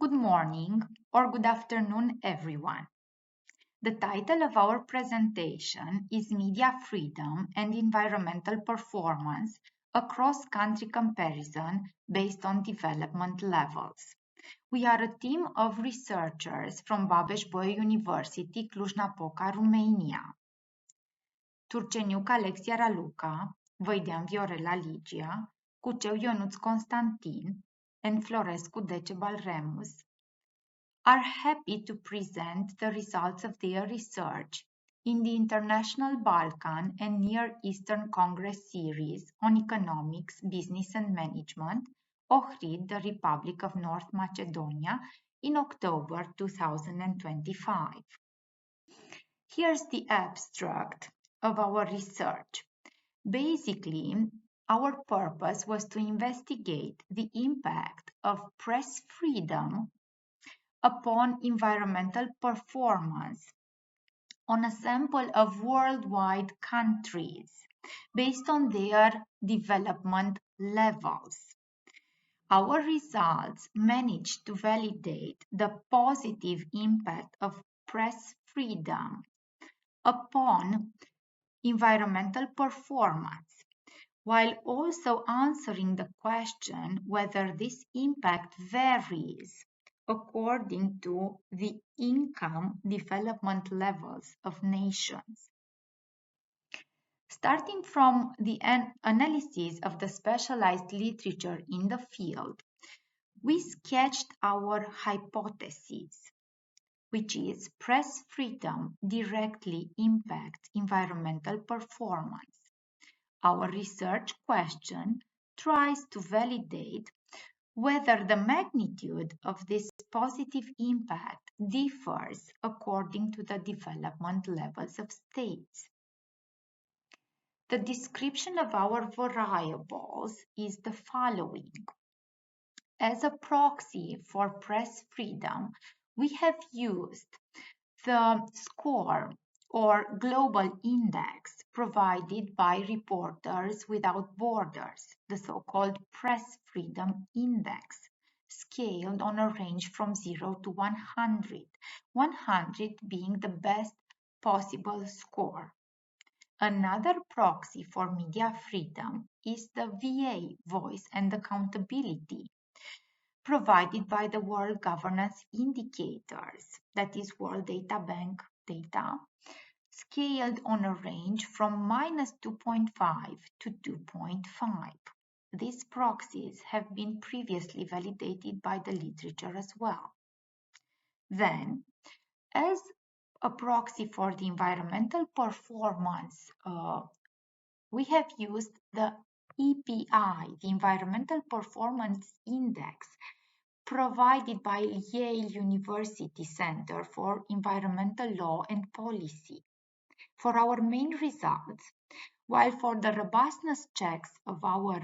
Good morning or good afternoon, everyone. The title of our presentation is Media Freedom and Environmental Performance, a cross-country comparison based on development levels. We are a team of researchers from Babeș-Bolyai University, Cluj-Napoca, Romania. Turceniuc, Alexia, Raluca, Văidean, Viorela, Ligia, Cuceu, Ionuţ, Constantin, and Florescu, Decebal, Remus are happy to present the results of their research in the International Balkan and Near Eastern Congress Series on Economics, Business and Management, Ohrid, the Republic of North Macedonia, in October 2025. Here's the abstract of our research. Basically, our purpose was to investigate the impact of press freedom upon environmental performance on a sample of worldwide countries based on their development levels. Our results managed to validate the positive impact of press freedom upon environmental performance, while also answering the question whether this impact varies according to the income development levels of nations. Starting from the analysis of the specialized literature in the field, we sketched our hypothesis, which is press freedom directly impacts environmental performance. Our research question tries to validate whether the magnitude of this positive impact differs according to the development levels of states. The description of our variables is the following. As a proxy for press freedom, we have used the score or global index provided by Reporters Without Borders, the so-called Press Freedom Index, scaled on a range from 0 to 100, 100 being the best possible score. Another proxy for media freedom is the VA, Voice and Accountability, provided by the World Governance Indicators, that is World Data Bank data, scaled on a range from -2.5 to 2.5. These proxies have been previously validated by the literature as well. Then, as a proxy for the environmental performance, we have used the EPI, the Environmental Performance Index, provided by Yale University Center for Environmental Law and Policy. For our main results, while for the robustness checks of our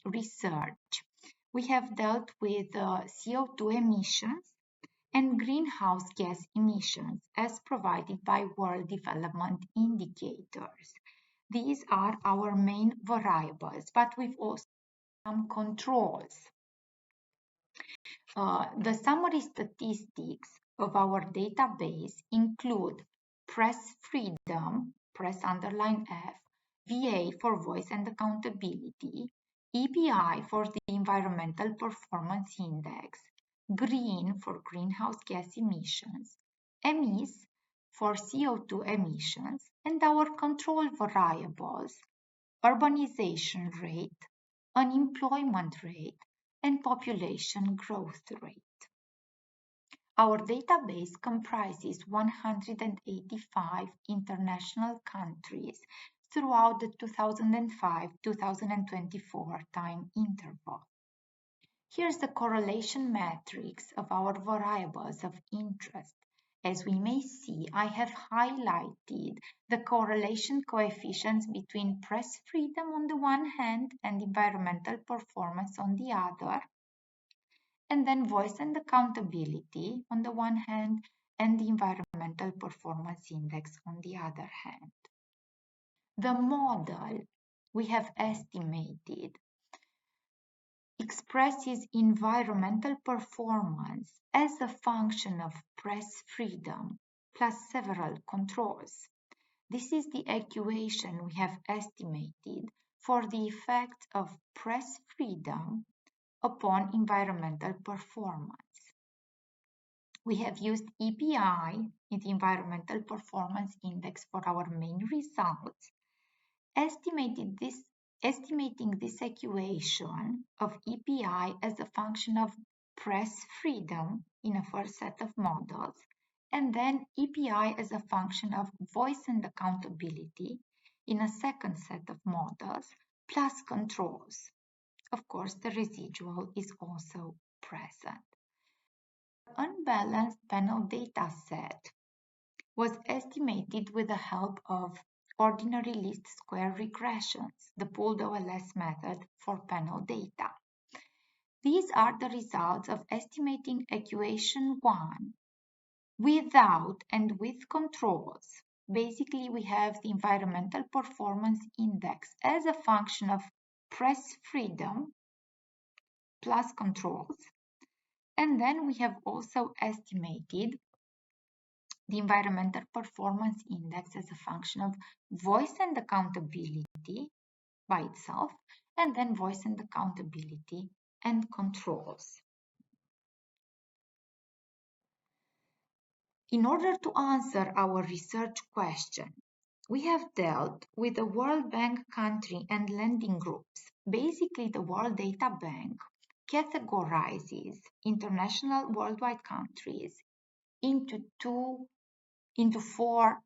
research, we have dealt with CO2 emissions and greenhouse gas emissions as provided by World Development Indicators. These are our main variables, but we've also some controls. The summary statistics of our database include press freedom, press underline F, VA for voice and accountability, EPI for the Environmental Performance Index, green for greenhouse gas emissions, EMIS for CO2 emissions, and our control variables, urbanization rate, unemployment rate, and population growth rate. Our database comprises 185 international countries throughout the 2005-2024 time interval. Here's the correlation matrix of our variables of interest. As we may see, I have highlighted the correlation coefficients between press freedom on the one hand and environmental performance on the other, and then voice and accountability on the one hand and the environmental performance index on the other hand. The model we have estimated expresses environmental performance as a function of press freedom plus several controls. This is the equation we have estimated for the effect of press freedom upon environmental performance. We have used EPI, the Environmental Performance Index, for our main results. Estimating this equation of EPI as a function of press freedom in a first set of models, and then EPI as a function of voice and accountability in a second set of models, plus controls. Of course, the residual is also present. Unbalanced panel data set was estimated with the help of ordinary least square regressions, the pooled OLS method for panel data. These are the results of estimating equation 1 without and with controls. Basically, we have the environmental performance index as a function of press freedom plus controls. And then we have also estimated the environmental performance index as a function of voice and accountability by itself, and then voice and accountability and controls. In order to answer our research question, we have dealt with the World Bank country and lending groups. Basically, the World Data Bank categorizes international worldwide countries into 4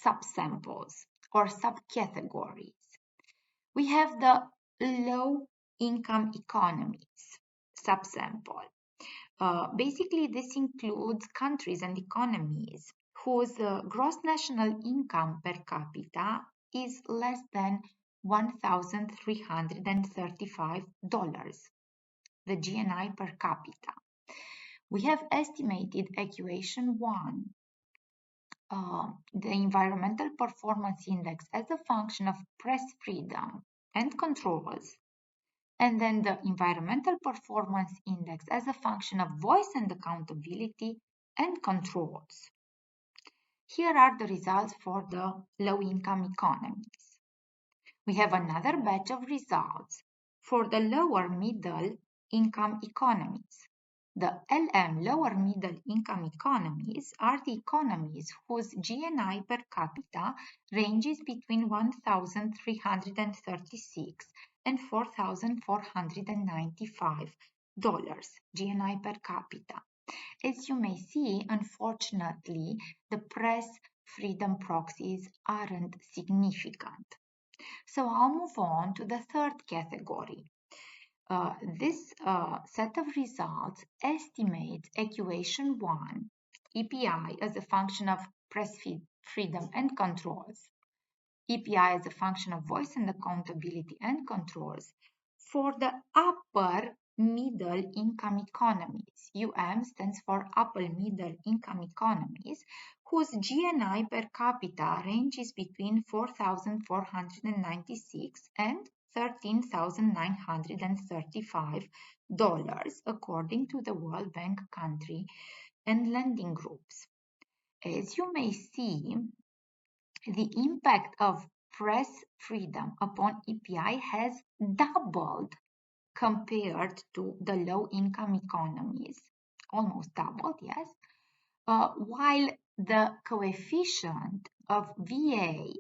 subsamples or subcategories. We have the low-income economies subsample. Basically, this includes countries and economies whose gross national income per capita is less than $1,335, the GNI per capita. We have estimated equation 1, the environmental performance index as a function of press freedom and controls, and then the environmental performance index as a function of voice and accountability and controls. Here are the results for the low-income economies. We have another batch of results for the lower middle income economies. The LM lower middle income economies are the economies whose GNI per capita ranges between $1,336 and $4,495 GNI per capita. As you may see, unfortunately, the press freedom proxies aren't significant. So I'll move on to the third category. This set of results estimates equation 1, EPI as a function of press freedom and controls, EPI as a function of voice and accountability and controls for the upper middle income economies. stands for upper middle income economies, whose GNI per capita ranges between $4,496 and $13,935 according to the World Bank country and lending groups. As you may see, the impact of press freedom upon EPI has doubled compared to the low-income economies, almost doubled, yes, while the coefficient of VA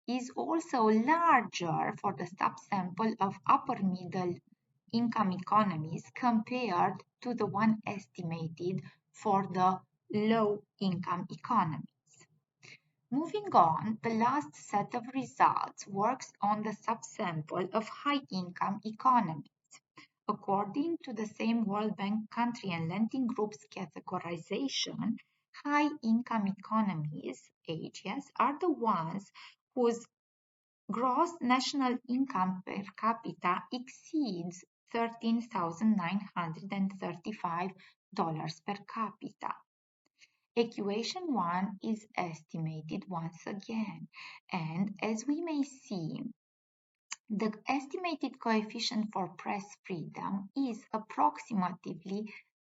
is also larger for the subsample of upper middle income economies compared to the one estimated for the low income economies. Moving on, the last set of results works on the subsample of high income economies. According to the same World Bank country and lending groups categorization, high income economies, HES, are the ones whose gross national income per capita exceeds $13,935 per capita. Equation 1 is estimated once again, and as we may see, The estimated coefficient for press freedom is approximately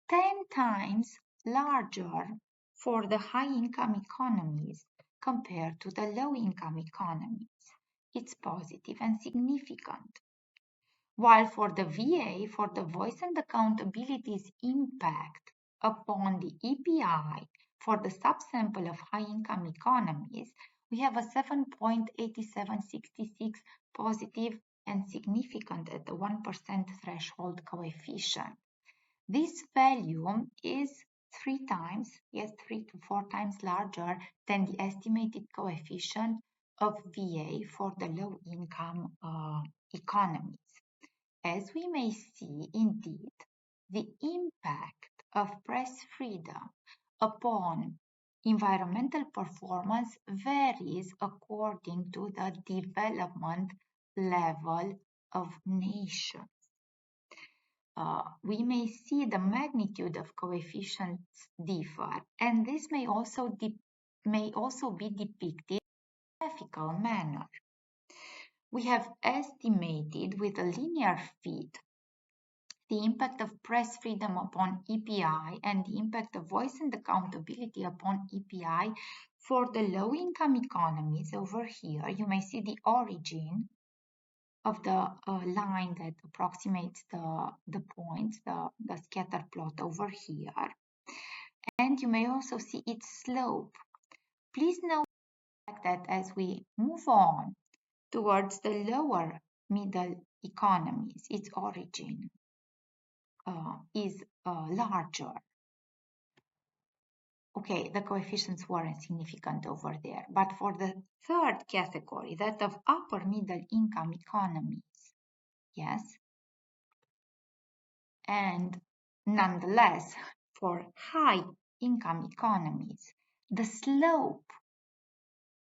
10 times larger for the high-income economies compared to the low-income economies. It's positive and significant. While for the VA, for the voice and accountability's impact upon the EPI for the subsample of high-income economies, we have a 7.8766 positive and significant at the 1% threshold coefficient. This value is 3 to 4 times larger than the estimated coefficient of VA for the low-income economies. As we may see, indeed, the impact of press freedom upon environmental performance varies according to the development level of nations. We may see the magnitude of coefficients differ, and this may also be depicted in a graphical manner. We have estimated with a linear fit the impact of press freedom upon EPI and the impact of voice and accountability upon EPI for the low-income economies. Over here, you may see the origin of the line that approximates the points, the scatter plot over here. And you may also see its slope. Please note that as we move on towards the lower middle economies, its origin is larger. Okay, the coefficients weren't significant over there, but for the third category, that of upper middle income economies, yes, and nonetheless, for high income economies, the slope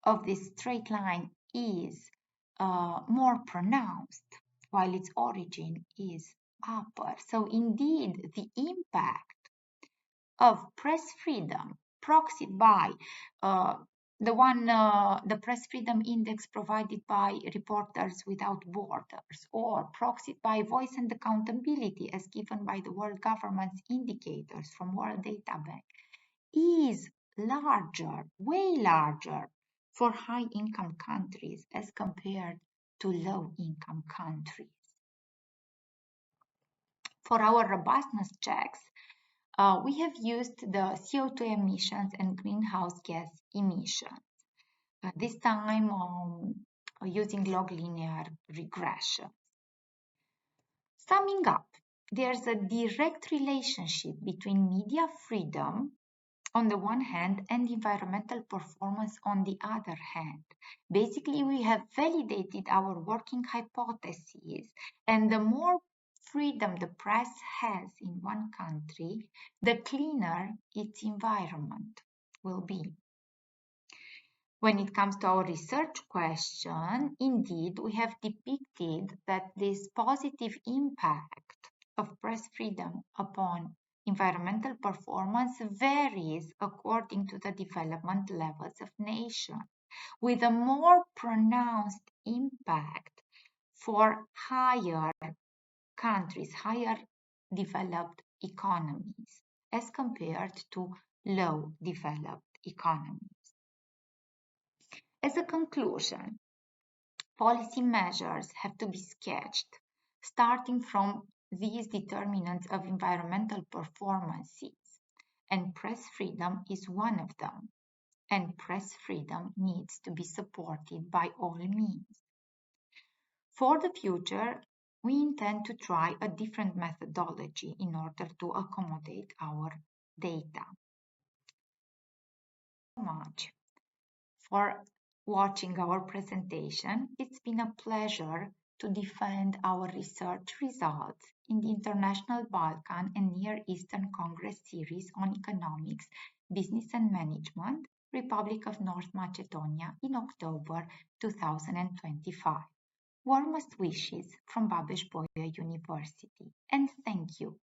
of this straight line is more pronounced, while its origin is upper. So indeed, the impact of press freedom proxied by the press freedom index provided by Reporters Without Borders, or proxied by voice and accountability as given by the World Government's indicators from World Data Bank, is larger, way larger for high-income countries as compared to low-income countries. For our robustness checks, we have used the CO2 emissions and greenhouse gas emissions, this time using log linear regression. Summing up, there's a direct relationship between media freedom on the one hand and environmental performance on the other hand. Basically, we have validated our working hypotheses, and the more freedom the press has in one country, the cleaner its environment will be. When it comes to our research question, indeed, we have depicted that this positive impact of press freedom upon environmental performance varies according to the development levels of nations, with a more pronounced impact for higher countries, higher developed economies, as compared to low developed economies. As a conclusion, policy measures have to be sketched, starting from these determinants of environmental performances, and press freedom is one of them, and press freedom needs to be supported by all means. For the future, we intend to try a different methodology in order to accommodate our data. Thank you so much for watching our presentation. It's been a pleasure to defend our research results in the International Balkan and Near Eastern Congress series on economics, business and management, Republic of North Macedonia in October 2025. Warmest wishes from Babeș-Bolyai University, and thank you.